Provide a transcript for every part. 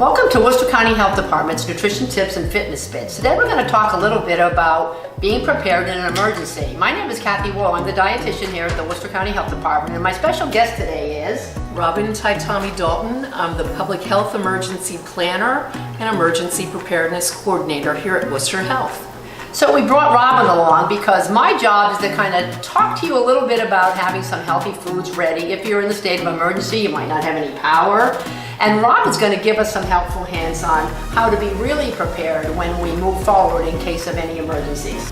Welcome to Worcester County Health Department's Nutrition Tips and Fitness Bits. Today we're going to talk a little bit about being prepared in an emergency. My name is Kathy and Robyn. I'm the dietitian here at the Worcester County Health Department, and my special guest today is Robyn Tommy Dalton. I'm the Public Health Emergency Planner and Emergency Preparedness Coordinator here at Worcester Health. So we brought Robyn along because my job is to kind of talk to you a little bit about having some healthy foods ready. If you're in the state of emergency, you might not have any power. And Robyn's going to give us some helpful hints on how to be really prepared when we move forward in case of any emergencies.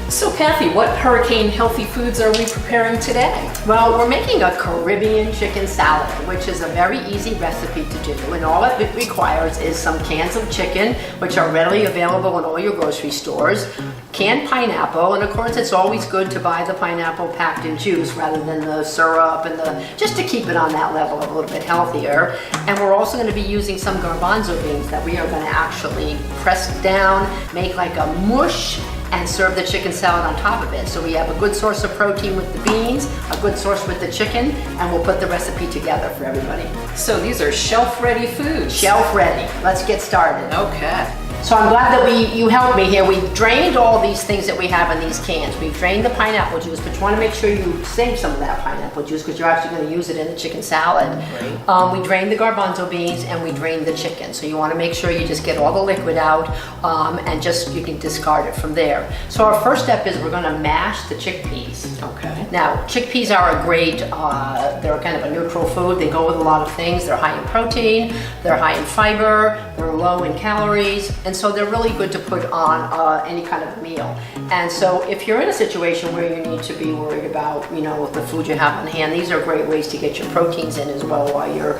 So Kathy, what hurricane healthy foods are we preparing today? Well, we're making a Caribbean chicken salad, which is a very easy recipe to do. And all it requires is some cans of chicken, which are readily available in all your grocery stores, canned pineapple, and of course it's always good to buy the pineapple packed in juice rather than the syrup and just to keep it on that level a little bit healthier. And we're also going to be using some garbanzo beans that we are going to actually press down, make like a mush, and serve the chicken salad on top of it. So we have a good source of protein with the beans, a good source with the chicken, and we'll put the recipe together for everybody. So these are shelf-ready foods. Shelf ready. Let's get started. Okay. So I'm glad that you helped me here. We've drained all these things that we have in these cans. We've drained the pineapple juice, but you want to make sure you save some of that pineapple juice because you're actually going to use it in the chicken salad. Right. We drained the garbanzo beans and we drained the chicken. So you want to make sure you just get all the liquid out and you can discard it from there. So our first step is we're going to mash the chickpeas. Okay. Now, chickpeas are a great, they're kind of a neutral food. They go with a lot of things. They're high in protein, they're high in fiber, they're low in calories, and so they're really good to put on any kind of meal. And so if you're in a situation where you need to be worried about, the food you have on hand, these are great ways to get your proteins in as well while you're,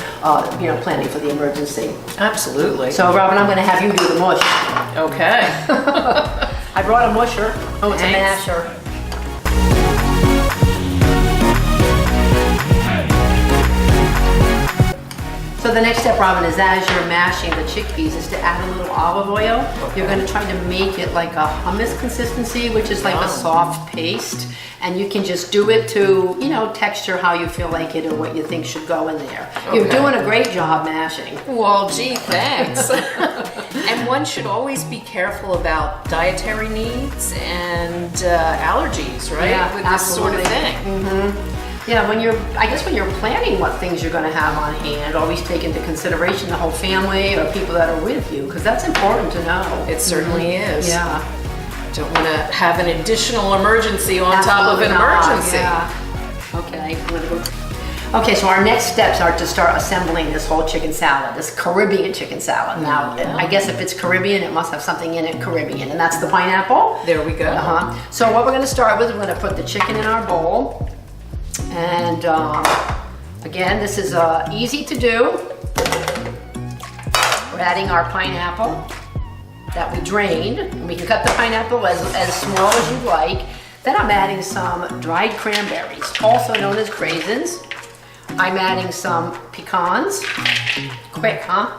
planning for the emergency. Absolutely. So Robyn, I'm going to have you do the mush. Okay. I brought a musher. Oh, it's Thanks. a masher. So the next step, Robyn, is as you're mashing the chickpeas is to add a little olive oil. Okay. You're going to try to make it like a hummus consistency, which is like a soft paste. And you can just do it to, texture how you feel like it or what you think should go in there. Okay. You're doing a great job mashing. Well, gee, thanks. And one should always be careful about dietary needs and allergies, right? Yeah, with absolutely. This sort of thing. Mm-hmm. Yeah, when you're planning what things you're going to have on hand, always take into consideration the whole family or people that are with you, because that's important to know. It certainly is. Yeah. Don't want to have an additional emergency on top of an emergency. Yeah. Okay, so our next steps are to start assembling this whole chicken salad, this Caribbean chicken salad. Now, I guess if it's Caribbean, it must have something in it Caribbean, and that's the pineapple. There we go. So what we're going to start with, we're going to put the chicken in our bowl. And again, this is easy to do. We're adding our pineapple that we drained. And we can cut the pineapple as small as you'd like. Then I'm adding some dried cranberries, also known as craisins. I'm adding some pecans. Quick, huh?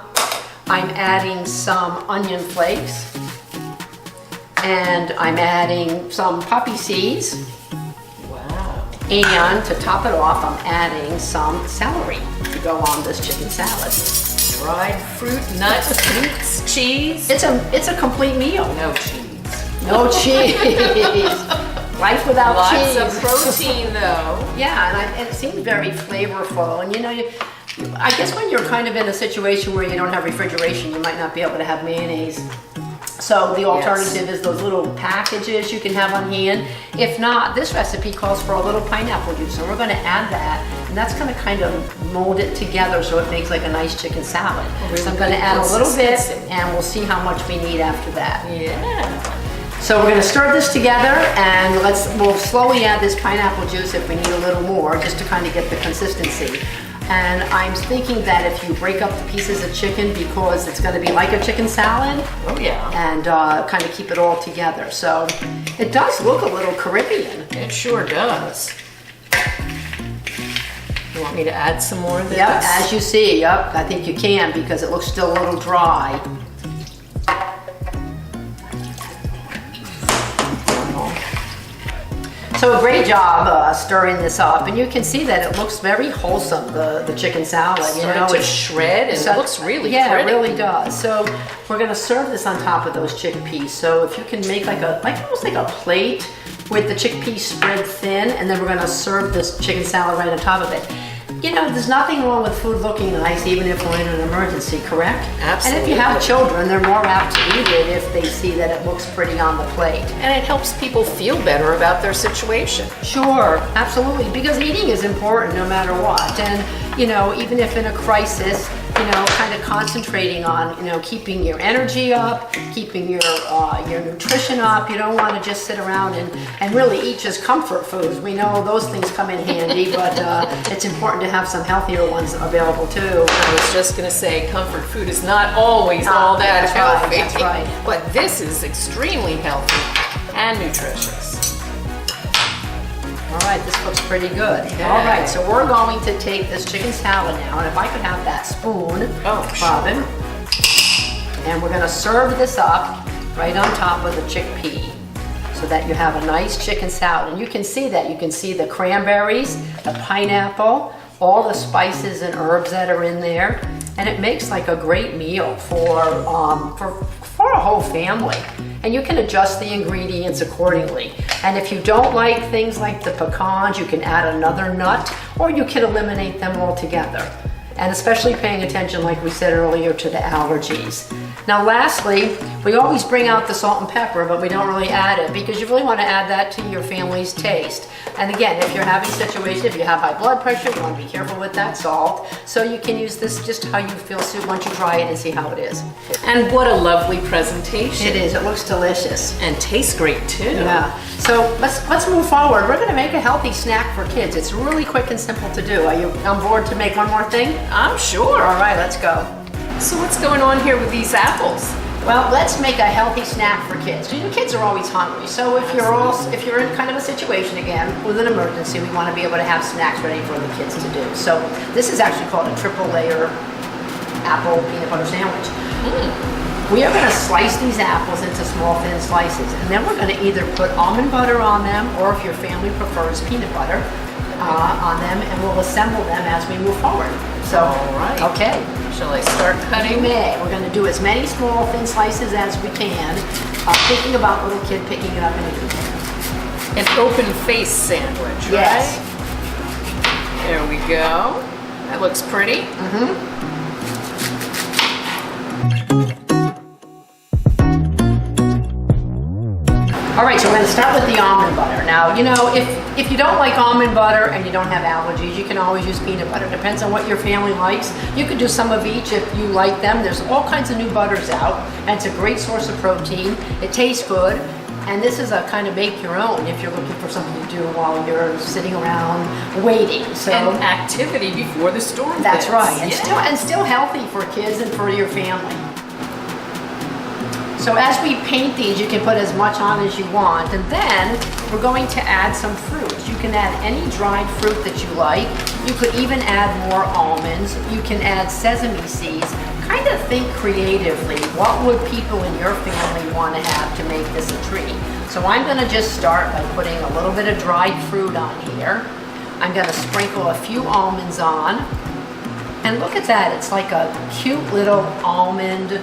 I'm adding some onion flakes. And I'm adding some poppy seeds. And to top it off, I'm adding some celery to go on this chicken salad. Dried fruit, nuts, meats, cheese. It's a complete meal. No cheese. No cheese. Life without cheese. Lots of protein though. Yeah, and it seems very flavorful. And I guess when you're kind of in a situation where you don't have refrigeration, you might not be able to have mayonnaise. So the alternative is those little packages you can have on hand. If not, this recipe calls for a little pineapple juice, and we're going to add that, and that's going to kind of mold it together so it makes like a nice chicken salad. Really so I'm going to add a little bit, and we'll see how much we need after that. Yeah. So we're going to stir this together, and we'll slowly add this pineapple juice if we need a little more, just to kind of get the consistency. And I'm thinking that if you break up the pieces of chicken, because it's going to be like a chicken salad. Oh yeah. And kind of keep it all together. So it does look a little Caribbean. It sure does. You want me to add some more of this? Yep, as you see, yep, I think you can because it looks still a little dry. So a great job stirring this up, and you can see that it looks very wholesome, the chicken salad. Starting to shred, and it looks really yeah, pretty. it really does. So we're gonna serve this on top of those chickpeas. So if you can make almost like a plate with the chickpeas spread thin, and then we're gonna serve this chicken salad right on top of it. There's nothing wrong with food looking nice, even if we're in an emergency, correct? Absolutely. And if you have children, they're more apt to eat it if they see that it looks pretty on the plate. And it helps people feel better about their situation. Sure, absolutely, because eating is important no matter what. And, even if in a crisis, kind of concentrating on, keeping your energy up, keeping your nutrition up. You don't want to just sit around and really eat just comfort foods. We know those things come in handy, but it's important to have some healthier ones available too. I was just going to say, comfort food is not always all that healthy. Right, that's right. But this is extremely healthy and nutritious. All right, this looks pretty good. Okay. All right, so we're going to take this chicken salad now, and if I could have that spoon, Robyn, and we're gonna serve this up right on top of the chickpea so that you have a nice chicken salad. And you can see the cranberries, the pineapple, all the spices and herbs that are in there, and it makes like a great meal for a whole family. And you can adjust the ingredients accordingly. And if you don't like things like the pecans, you can add another nut, or you can eliminate them altogether. And especially paying attention, like we said earlier, to the allergies. Now lastly, we always bring out the salt and pepper, but we don't really add it because you really want to add that to your family's taste. And again, if you're having a situation, if you have high blood pressure, you want to be careful with that salt. So you can use this just how you feel suit once you try it and see how it is. And what a lovely presentation. It is, it looks delicious. And tastes great too. Yeah. So let's move forward. We're gonna make a healthy snack for kids. It's really quick and simple to do. Are you on board to make one more thing? I'm sure. All right, let's go. So what's going on here with these apples? Well, let's make a healthy snack for kids. Kids are always hungry. So if you're in kind of a situation again with an emergency, we want to be able to have snacks ready for the kids to do. So this is actually called a triple layer apple peanut butter sandwich. We are going to slice these apples into small thin slices, and then we're going to either put almond butter on them, or if your family prefers peanut butter on them, and we'll assemble them as we move forward. So, all right. Okay. Shall I start cutting? You may. We're going to do as many small thin slices as we can, thinking about little kid picking it up and eating it. An open face sandwich, right? Yes. There we go. That looks pretty. All right, so we're going to start with the almond butter. Now, if you don't like almond butter and you don't have allergies, you can always use peanut butter. Depends on what your family likes. You could do some of each if you like them. There's all kinds of new butters out, and it's a great source of protein. It tastes good, and this is a kind of make your own if you're looking for something to do while you're sitting around waiting. So an activity before the storm. That's hits. right, and still healthy for kids and for your family. So as we paint these, you can put as much on as you want, and then we're going to add some fruits. You can add any dried fruit that you like. You could even add more almonds. You can add sesame seeds. Kind of think creatively. What would people in your family want to have to make this a treat? So I'm going to just start by putting a little bit of dried fruit on here. I'm going to sprinkle a few almonds on. And look at that, it's like a cute little almond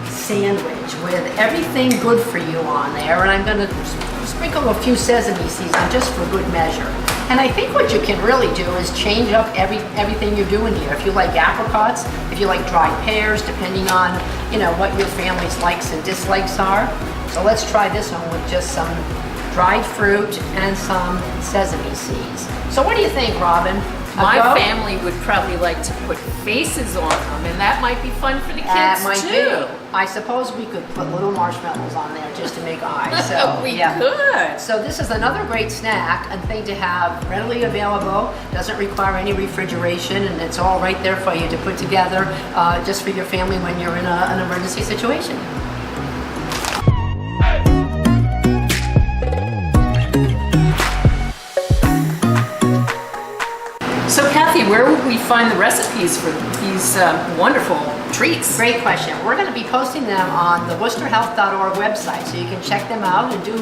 sandwich with everything good for you on there, and I'm going to sprinkle a few sesame seeds on just for good measure. And I think what you can really do is change up everything you're doing here. If you like apricots, if you like dried pears, depending on what your family's likes and dislikes are. So let's try this one with just some dried fruit and some sesame seeds. So what do you think, Robyn? My family would probably like to put faces on them, and that might be fun for the kids That might too. be. I suppose we could put little marshmallows on there just to make eyes. So We yeah. could. So this is another great snack and thing to have readily available. Doesn't require any refrigeration, and it's all right there for you to put together just for your family when you're in an emergency situation. So Kathy, where would we we find the recipes for these wonderful treats? Great question. We're going to be posting them on the worcesterhealth.org website, so you can check them out and do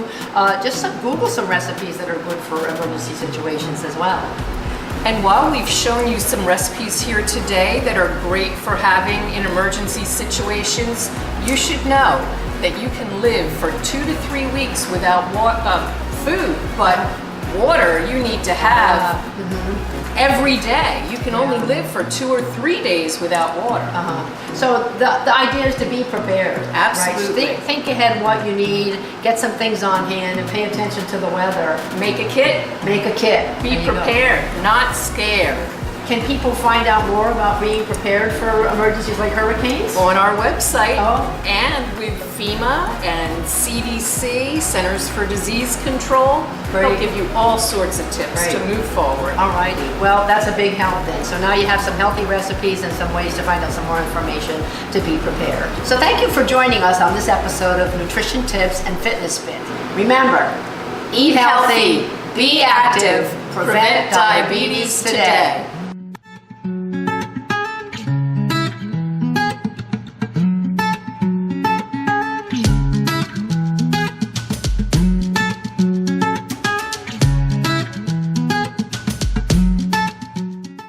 Google some recipes that are good for emergency situations as well. And while we've shown you some recipes here today that are great for having in emergency situations, you should know that you can live for 2 to 3 weeks without food, but water you need to have every day. You can only live for 2 or 3 days without water. So the idea is to be prepared. Absolutely. Right? Think ahead what you need, get some things on hand, and pay attention to the weather. Make a kit. Make a kit. Be prepared, not scared. Can people find out more about being prepared for emergencies like hurricanes? On our website, and with FEMA and CDC, Centers for Disease Control, they'll give you all sorts of tips to move forward. Alrighty, well that's a big help then. So now you have some healthy recipes and some ways to find out some more information to be prepared. So thank you for joining us on this episode of Nutrition Tips and Fitness Spin. Remember, eat healthy, be active, prevent diabetes today.